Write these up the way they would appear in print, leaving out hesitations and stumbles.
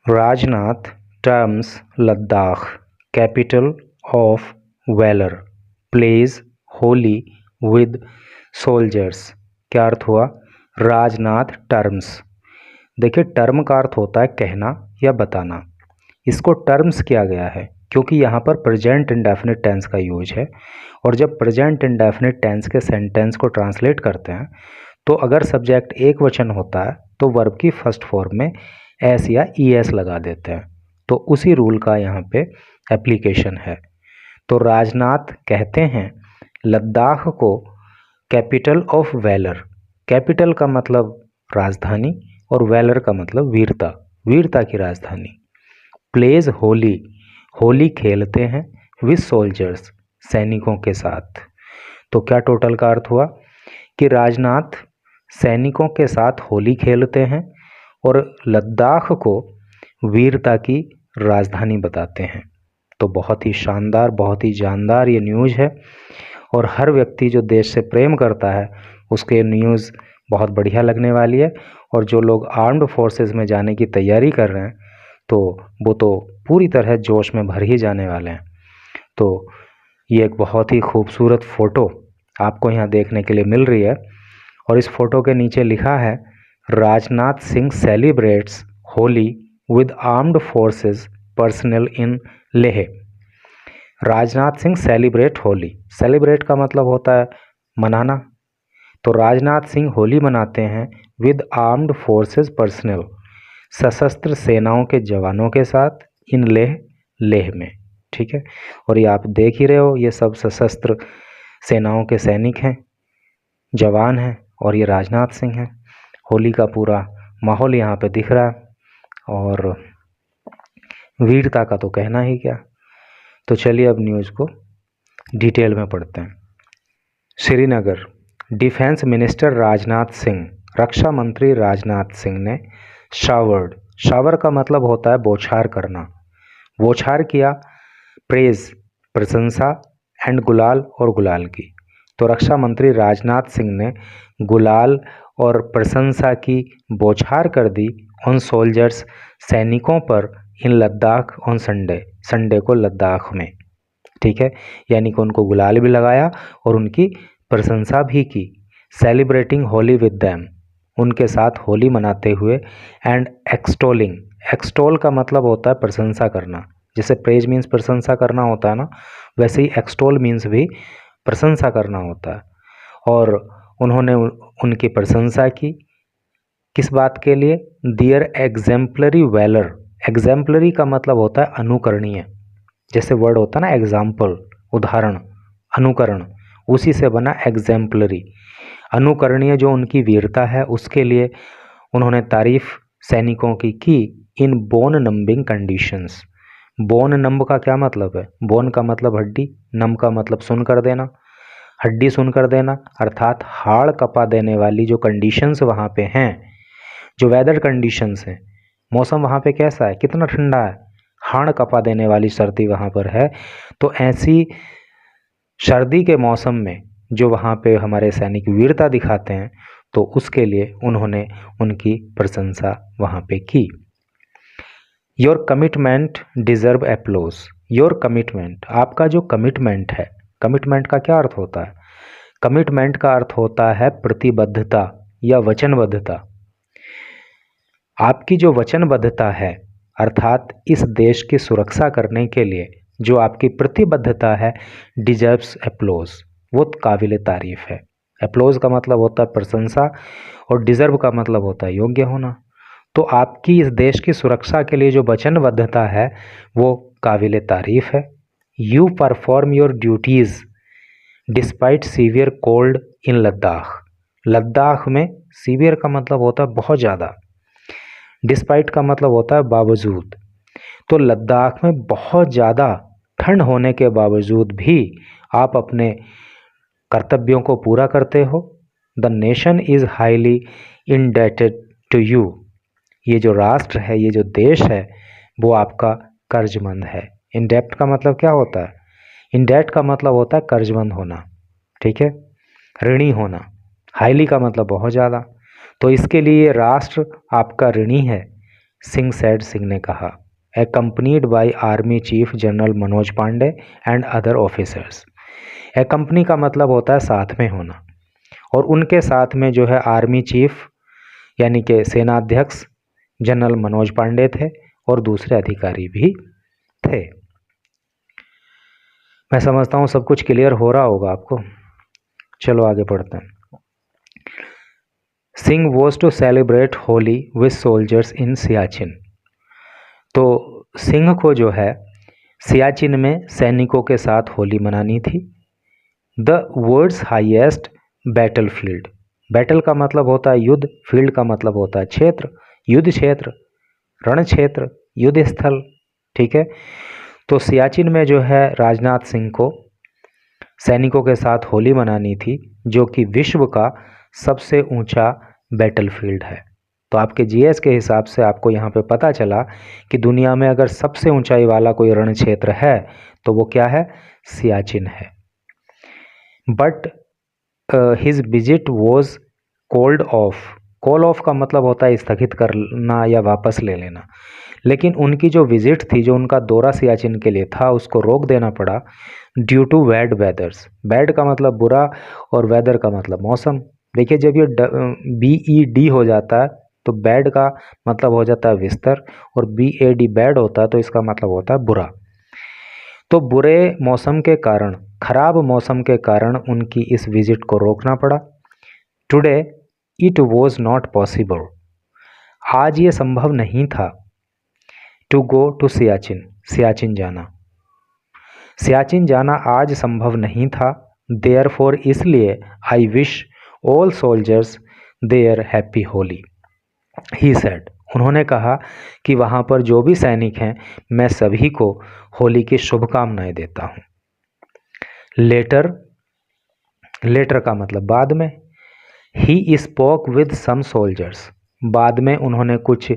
Rajnath terms Ladakh capital of valour pledge Holi with soldiers. क्या अर्थ हुआ? राजनाथ टर्म्स। देखिए, टर्म का अर्थ होता है कहना या बताना। इसको टर्म्स किया गया है क्योंकि यहाँ पर प्रेजेंट इंडेफिनिट टेंस का यूज है, और जब प्रेजेंट इंडेफिनिट टेंस के सेंटेंस को ट्रांसलेट करते हैं तो अगर सब्जेक्ट एक वचन होता है तो वर्ब की फर्स्ट फॉर्म में एस या ई एस लगा देते हैं। तो उसी रूल का यहाँ पे एप्लीकेशन है। तो राजनाथ कहते हैं लद्दाख को कैपिटल ऑफ वैलर। कैपिटल का मतलब राजधानी और वैलर का मतलब वीरता, वीरता की राजधानी। प्लेज होली, होली खेलते हैं विद सोल्जर्स, सैनिकों के साथ। तो क्या टोटल का अर्थ हुआ कि राजनाथ सैनिकों के साथ होली खेलते हैं और लद्दाख को वीरता की राजधानी बताते हैं। तो बहुत ही शानदार, बहुत ही जानदार ये न्यूज़ है, और हर व्यक्ति जो देश से प्रेम करता है उसके न्यूज़ बहुत बढ़िया लगने वाली है। और जो लोग आर्म्ड फोर्सेस में जाने की तैयारी कर रहे हैं तो वो तो पूरी तरह जोश में भर ही जाने वाले हैं। तो ये एक बहुत ही खूबसूरत फ़ोटो आपको यहाँ देखने के लिए मिल रही है, और इस फोटो के नीचे लिखा है Rajnath Singh celebrates Holi with armed forces personal in Leh. Rajnath Singh celebrate Holi, celebrate का मतलब होता है मनाना। तो राजनाथ सिंह होली मनाते हैं विद आर्म्ड फोर्सेस पर्सनल, सशस्त्र सेनाओं के जवानों के साथ, इन लेह, लेह में। ठीक है, और ये आप देख ही रहे हो, ये सब सशस्त्र सेनाओं के सैनिक हैं, जवान हैं, और ये राजनाथ सिंह हैं। होली का पूरा माहौल यहाँ पे दिख रहा है, और वीरता का तो कहना ही क्या। तो चलिए अब न्यूज़ को डिटेल में पढ़ते हैं। श्रीनगर, डिफेंस मिनिस्टर राजनाथ सिंह, रक्षा मंत्री राजनाथ सिंह ने शावर्ड, शावर का मतलब होता है बौछार करना, बौछार किया, प्रेज प्रशंसा, एंड गुलाल और गुलाल की। तो रक्षा मंत्री राजनाथ सिंह ने गुलाल और प्रशंसा की बौछार कर दी ऑन सोल्जर्स, सैनिकों पर, इन लद्दाख ऑन संडे, संडे को लद्दाख में। ठीक है, यानी कि उनको गुलाल भी लगाया और उनकी प्रशंसा भी की। सेलिब्रेटिंग होली विद दैम, उनके साथ होली मनाते हुए, एंड एक्सटोलिंग, एक्सटोल का मतलब होता है प्रशंसा करना। जैसे प्रेज मीन्स प्रशंसा करना होता है ना, वैसे ही एक्सटोल मीन्स भी प्रशंसा करना होता है। और उन्होंने उनकी प्रशंसा की किस बात के लिए? दियर एग्जेम्पलरी वैलर, एग्जेम्पलरी का मतलब होता है अनुकरणीय। जैसे वर्ड होता है ना एग्जाम्पल, उदाहरण, अनुकरण, उसी से बना एग्जेम्पलरी। अनुकरणीय जो उनकी वीरता है उसके लिए उन्होंने तारीफ सैनिकों की in bone numbing conditions. Bone numb का क्या मतलब है? बोन का मतलब हड्डी, नम का मतलब सुन कर देना, हड्डी सुन कर देना, अर्थात हाड़ कपा देने वाली जो कंडीशंस वहाँ पे हैं, जो वेदर कंडीशंस हैं, मौसम वहाँ पे कैसा है, कितना ठंडा है, हाड़ कपा देने वाली सर्दी वहाँ पर है। तो ऐसी सर्दी के मौसम में जो वहाँ पे हमारे सैनिक वीरता दिखाते हैं, तो उसके लिए उन्होंने उनकी प्रशंसा वहाँ पे की। Your commitment deserve applause, your commitment, आपका जो कमिटमेंट है, कमिटमेंट का क्या अर्थ होता है? कमिटमेंट का अर्थ होता है प्रतिबद्धता या वचनबद्धता। आपकी जो वचनबद्धता है, अर्थात इस देश की सुरक्षा करने के लिए जो आपकी प्रतिबद्धता है, डिजर्व्स एप्लोज, वो काबिल तारीफ है। एप्लोज का मतलब होता है प्रशंसा, और डिजर्व का मतलब होता है योग्य होना। तो आपकी इस देश की सुरक्षा के लिए जो वचनबद्धता है वो काबिल तारीफ है। You perform your duties despite severe cold in Ladakh, Ladakh में सीवियर का मतलब होता है बहुत ज़्यादा, डिस्पाइट का मतलब होता है बावजूद। तो लद्दाख में बहुत ज़्यादा ठंड होने के बावजूद भी आप अपने कर्तव्यों को पूरा करते हो। The nation is highly indebted to you, ये जो राष्ट्र है, ये जो देश है, वो आपका कर्जमंद है। इंडेप्ट का मतलब क्या होता है? इंडेट का मतलब होता है कर्जमंद होना, ठीक है, ऋणी होना। हाईली का मतलब बहुत ज़्यादा। तो इसके लिए राष्ट्र आपका ऋणी है, सिंह सेड, सिंह ने कहा, accompanied by army chief general Manoj Pande and other officers. accompany का मतलब होता है साथ में होना, और उनके साथ में जो है आर्मी चीफ यानी कि सेनाध्यक्ष जनरल मनोज पांडे थे और दूसरे अधिकारी भी थे। मैं समझता हूँ सब कुछ क्लियर हो रहा होगा आपको। चलो आगे पढ़ते हैं। Singh was to celebrate Holi with soldiers in Siachen. तो सिंह को जो है सियाचिन में सैनिकों के साथ होली मनानी थी। The world's highest battlefield, battle का मतलब होता है युद्ध, फील्ड का मतलब होता है क्षेत्र, युद्ध क्षेत्र, रण क्षेत्र, युद्ध स्थल, ठीक है। तो सियाचिन में जो है राजनाथ सिंह को सैनिकों के साथ होली मनानी थी, जो कि विश्व का सबसे ऊंचा बैटलफील्ड है। तो आपके जीएस के हिसाब से आपको यहाँ पे पता चला कि दुनिया में अगर सबसे ऊंचाई वाला कोई रण क्षेत्र है तो वो क्या है, सियाचिन है। But his visit was called off, call of का मतलब होता है स्थगित करना या वापस ले लेना, लेकिन उनकी जो विजिट थी, जो उनका दौरा सियाचिन के लिए था, उसको रोक देना पड़ा due to bad weathers. Bad का मतलब बुरा और वेदर का मतलब मौसम। देखिए जब ये BED हो जाता है तो बैड का मतलब हो जाता है विस्तर, और BAD बैड होता है तो इसका मतलब होता है बुरा। तो बुरे मौसम के कारण, खराब मौसम के कारण उनकी इस विजिट को रोकना पड़ा। Today it was not possible, आज ये संभव नहीं था। To go to Siachen, Siachen जाना, सियाचिन जाना आज संभव नहीं था। देयरफॉर, इसलिए, I wish all soldiers there happy Holi, he said, उन्होंने कहा कि वहाँ पर जो भी सैनिक हैं मैं सभी को होली की शुभकामनाएं देता हूँ। लेटर, लेटर का मतलब बाद में। He spoke with some soldiers, बाद में उन्होंने कुछ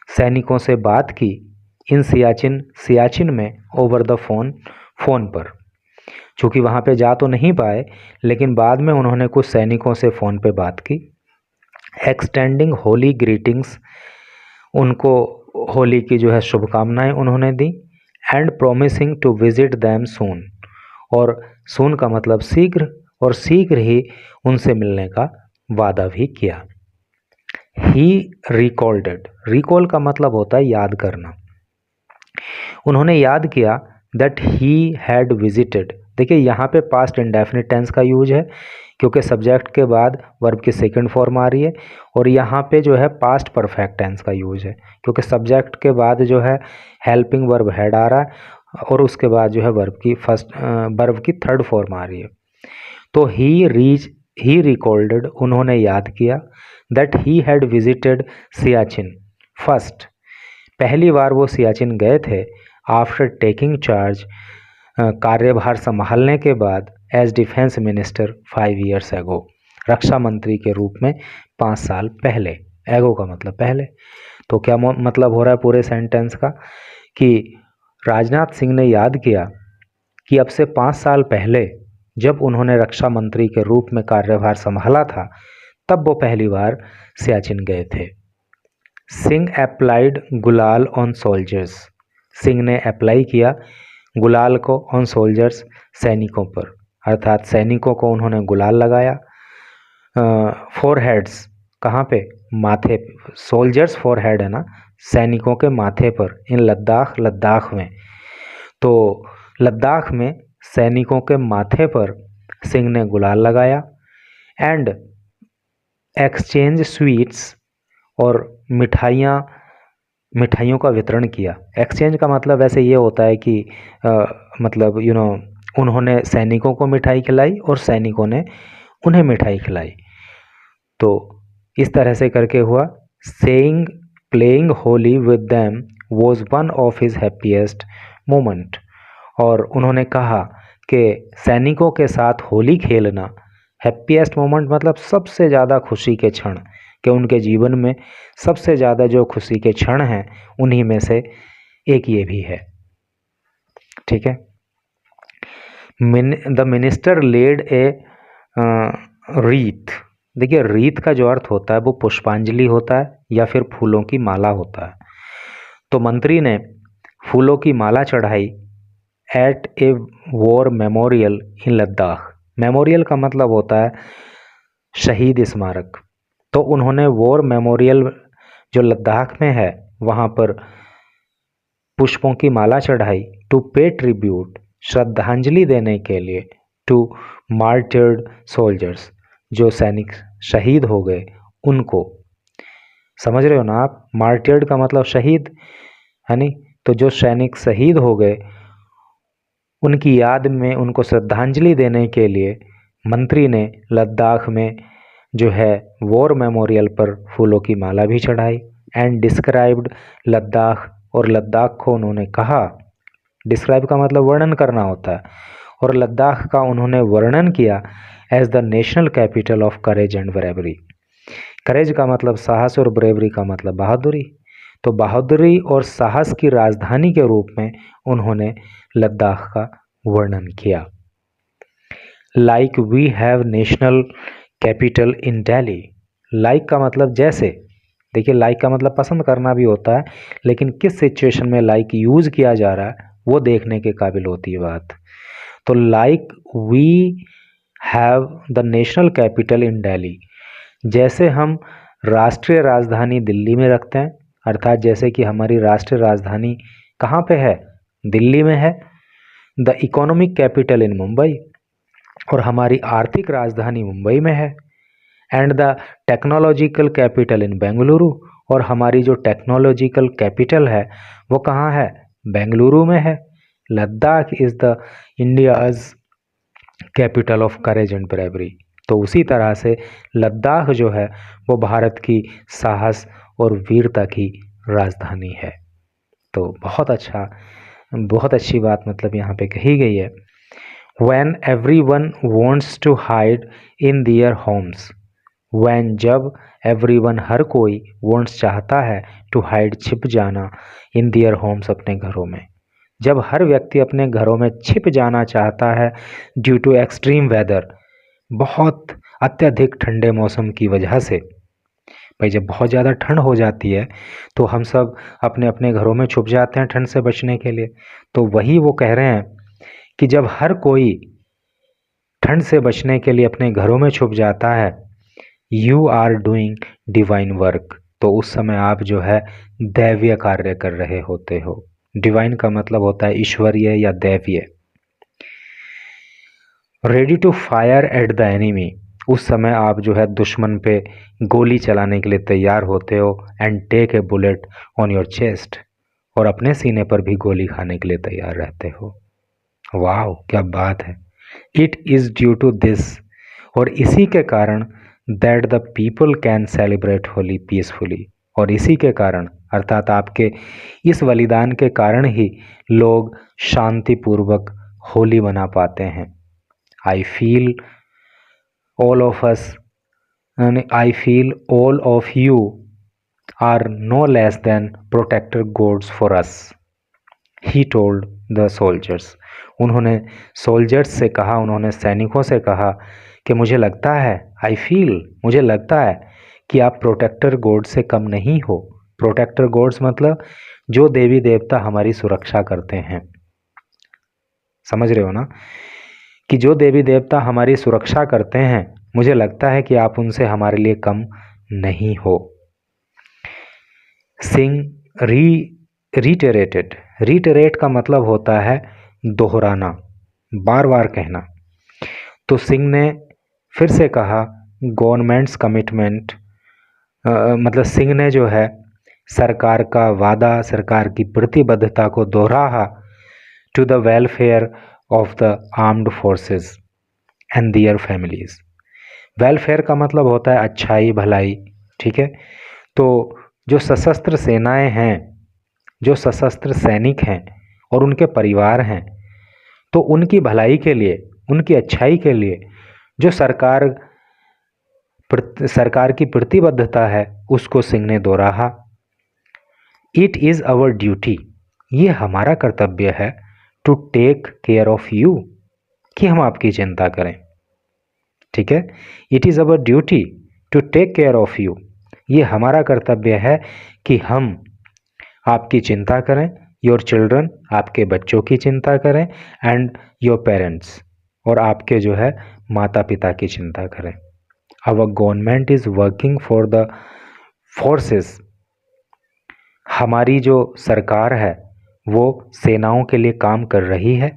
सैनिकों से बात की। इन सियाचिन, सियाचिन में, ओवर द फोन, फ़ोन पर। चूँकि वहाँ पे जा तो नहीं पाए, लेकिन बाद में उन्होंने कुछ सैनिकों से फ़ोन पे बात की। एक्सटेंडिंग होली ग्रीटिंग्स, उनको होली की जो है शुभकामनाएं उन्होंने दी। And promising to visit them soon, और सून का मतलब शीघ्र, और शीघ्र ही उनसे मिलने का वादा भी किया। ही रिकॉल्डेड, रिकॉल का मतलब होता है याद करना। उन्होंने याद किया दैट ही हैड विजिटेड। देखिए यहाँ पे पास्ट इंडेफिनिट टेंस का यूज है, क्योंकि सब्जेक्ट के बाद वर्ब की सेकंड फॉर्म आ रही है, और यहाँ पे जो है पास्ट परफेक्ट टेंस का यूज है, क्योंकि सब्जेक्ट के बाद जो है हेल्पिंग वर्ब हैड आ रहा है, और उसके बाद जो है वर्ब की थर्ड फॉर्म आ रही है। तो ही रिकॉल्डेड, उन्होंने याद किया, that he had visited Siachen first, पहली बार वो सियाचिन गए थे, आफ्टर टेकिंग चार्ज, कार्यभार संभालने के बाद, एज डिफेंस मिनिस्टर 5 years एगो, रक्षा मंत्री के रूप में 5 साल पहले। एगो का मतलब पहले। तो क्या मतलब हो रहा है पूरे सेंटेंस का, कि राजनाथ सिंह ने याद किया कि अब से 5 साल पहले जब उन्होंने रक्षा मंत्री के रूप में कार्यभार संभाला था, तब वो पहली बार सियाचिन गए थे। सिंह अप्लाइड गुलाल ऑन सोल्जर्स, सिंह ने अप्लाई किया गुलाल को ऑन सोल्जर्स, सैनिकों पर, अर्थात सैनिकों को उन्होंने गुलाल लगाया। फोरहेड्स, कहाँ पे, माथे पे, सोल्जर्स फोरहेड है ना, सैनिकों के माथे पर। इन लद्दाख, लद्दाख में, तो लद्दाख में सैनिकों के माथे पर सिंह ने गुलाल लगाया। एंड एक्सचेंज स्वीट्स, और मिठाइयों का वितरण किया। एक्सचेंज का मतलब वैसे ये होता है कि मतलब उन्होंने सैनिकों को मिठाई खिलाई और सैनिकों ने उन्हें मिठाई खिलाई। तो इस तरह से करके हुआ। Saying playing Holi with them was one of his happiest moment, और उन्होंने कहा कि सैनिकों के साथ होली खेलना, हैप्पीएस्ट मोमेंट मतलब सबसे ज़्यादा खुशी के क्षण, कि उनके जीवन में सबसे ज़्यादा जो खुशी के क्षण हैं उन्हीं में से एक ये भी है। ठीक है। द मिनिस्टर लेड ए रीत, देखिए रीत का जो अर्थ होता है वो पुष्पांजलि होता है या फिर फूलों की माला होता है। तो मंत्री ने फूलों की माला चढ़ाई at a war memorial in Ladakh. Memorial का मतलब होता है शहीद स्मारक। तो उन्होंने वॉर मेमोरियल जो लद्दाख में है वहाँ पर पुष्पों की माला चढ़ाई टू पे ट्रिब्यूट, श्रद्धांजलि देने के लिए, टू मार्टर्ड सोल्जर्स, जो सैनिक शहीद हो गए उनको। समझ रहे हो ना आप, मार्टर्ड का मतलब शहीद है नी। तो जो सैनिक शहीद हो गए उनकी याद में, उनको श्रद्धांजलि देने के लिए मंत्री ने लद्दाख में जो है वॉर मेमोरियल पर फूलों की माला भी चढ़ाई। एंड डिस्क्राइब्ड लद्दाख, और लद्दाख को उन्होंने कहा, डिस्क्राइब का मतलब वर्णन करना होता है, और लद्दाख का उन्होंने वर्णन किया as the national capital of courage and bravery. Courage का मतलब साहस और ब्रेवरी का मतलब बहादुरी। तो बहादुरी और साहस की राजधानी के रूप में उन्होंने लद्दाख का वर्णन किया। Like we have national capital in Delhi. Like का मतलब जैसे, देखिए लाइक का मतलब पसंद करना भी होता है, लेकिन किस सिचुएशन में लाइक यूज़ किया जा रहा है वो देखने के काबिल होती है बात। तो like we have the national capital in Delhi, जैसे हम राष्ट्रीय राजधानी दिल्ली में रखते हैं, अर्थात जैसे कि हमारी राष्ट्रीय राजधानी कहाँ पे है, दिल्ली में है। The economic capital in Mumbai, और हमारी आर्थिक राजधानी मुंबई में है। And the technological capital in Bengaluru, और हमारी जो टेक्नोलॉजिकल कैपिटल है वो कहाँ है, बेंगलुरु में है। Ladakh is the India's capital of courage and bravery. तो उसी तरह से लद्दाख जो है वो भारत की साहस और वीरता की राजधानी है। तो बहुत अच्छा, बहुत अच्छी बात मतलब यहाँ पे कही गई है। When everyone wants to hide in their homes, when जब everyone हर कोई wants चाहता है to hide छिप जाना in their homes अपने घरों में, जब हर व्यक्ति अपने घरों में छिप जाना चाहता है ड्यू टू एक्सट्रीम वेदर, बहुत अत्यधिक ठंडे मौसम की वजह से। भाई जब बहुत ज़्यादा ठंड हो जाती है तो हम सब अपने अपने घरों में छुप जाते हैं ठंड से बचने के लिए। तो वही वो कह रहे हैं कि जब हर कोई ठंड से बचने के लिए अपने घरों में छुप जाता है, you are doing divine work, तो उस समय आप जो है दैवीय कार्य कर रहे होते हो। डिवाइन का मतलब होता है ईश्वरीय या दैवीय। Ready to fire at the enemy, उस समय आप जो है दुश्मन पे गोली चलाने के लिए तैयार होते हो। And take a bullet on your chest, और अपने सीने पर भी गोली खाने के लिए तैयार रहते हो। वाह क्या बात है। It is due to this, और इसी के कारण that the people can celebrate Holi peacefully, और इसी के कारण अर्थात आपके इस बलिदान के कारण ही लोग शांतिपूर्वक होली मना पाते हैं। I feel all of us, I feel all of you are no less than protector gods for us, he told the soldiers. उन्होंने सोल्जर्स से कहा, उन्होंने सैनिकों से कहा कि मुझे लगता है, आई फील, मुझे लगता है कि आप प्रोटेक्टर गॉड से कम नहीं हो। प्रोटेक्टर गॉड्स मतलब जो देवी देवता हमारी सुरक्षा करते हैं, समझ रहे हो ना, कि जो देवी देवता हमारी सुरक्षा करते हैं, मुझे लगता है कि आप उनसे हमारे लिए कम नहीं हो। सिंह रिटेरेटेड, रिटेरेट का मतलब होता है दोहराना, बार बार कहना। तो सिंह ने फिर से कहा गवर्नमेंट्स कमिटमेंट, मतलब सिंह ने जो है सरकार का वादा, सरकार की प्रतिबद्धता को दोहराया to the welfare of the armed forces and their families. Welfare का मतलब होता है अच्छाई, भलाई, ठीक है। तो जो सशस्त्र सेनाएं हैं, जो सशस्त्र सैनिक हैं और उनके परिवार हैं, तो उनकी भलाई के लिए, उनकी अच्छाई के लिए जो सरकार की प्रतिबद्धता है उसको सिंह ने दोहराया। इट इज़ आवर ड्यूटी, ये हमारा कर्तव्य है, to take care of you, कि हम आपकी चिंता करें, ठीक है। It is our duty to take care of you, ये हमारा कर्तव्य है कि हम आपकी चिंता करें, योर चिल्ड्रन आपके बच्चों की चिंता करें, एंड योर पेरेंट्स और आपके जो है माता पिता की चिंता करें। Our government is working for the forces, हमारी जो सरकार है वो सेनाओं के लिए काम कर रही है।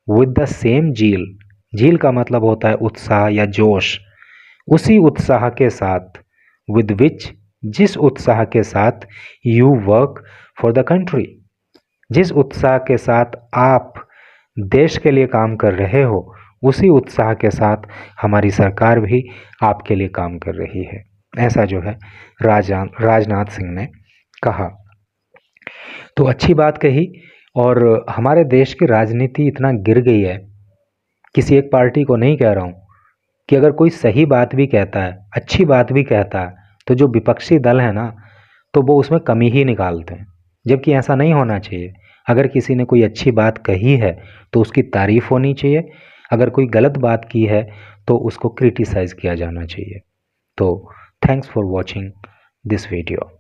विद द सेम जील, जील का मतलब होता है उत्साह या जोश, उसी उत्साह के साथ, विद विच, जिस उत्साह के साथ you work for the country, जिस उत्साह के साथ आप देश के लिए काम कर रहे हो, उसी उत्साह के साथ हमारी सरकार भी आपके लिए काम कर रही है। ऐसा जो है राजनाथ सिंह ने कहा। तो अच्छी बात कही। और हमारे देश की राजनीति इतना गिर गई है, किसी एक पार्टी को नहीं कह रहा हूँ, कि अगर कोई सही बात भी कहता है, अच्छी बात भी कहता है, तो जो विपक्षी दल है ना, तो वो उसमें कमी ही निकालते हैं, जबकि ऐसा नहीं होना चाहिए। अगर किसी ने कोई अच्छी बात कही है तो उसकी तारीफ होनी चाहिए, अगर कोई गलत बात की है तो उसको क्रिटिसाइज़ किया जाना चाहिए। तो thanks for watching this video.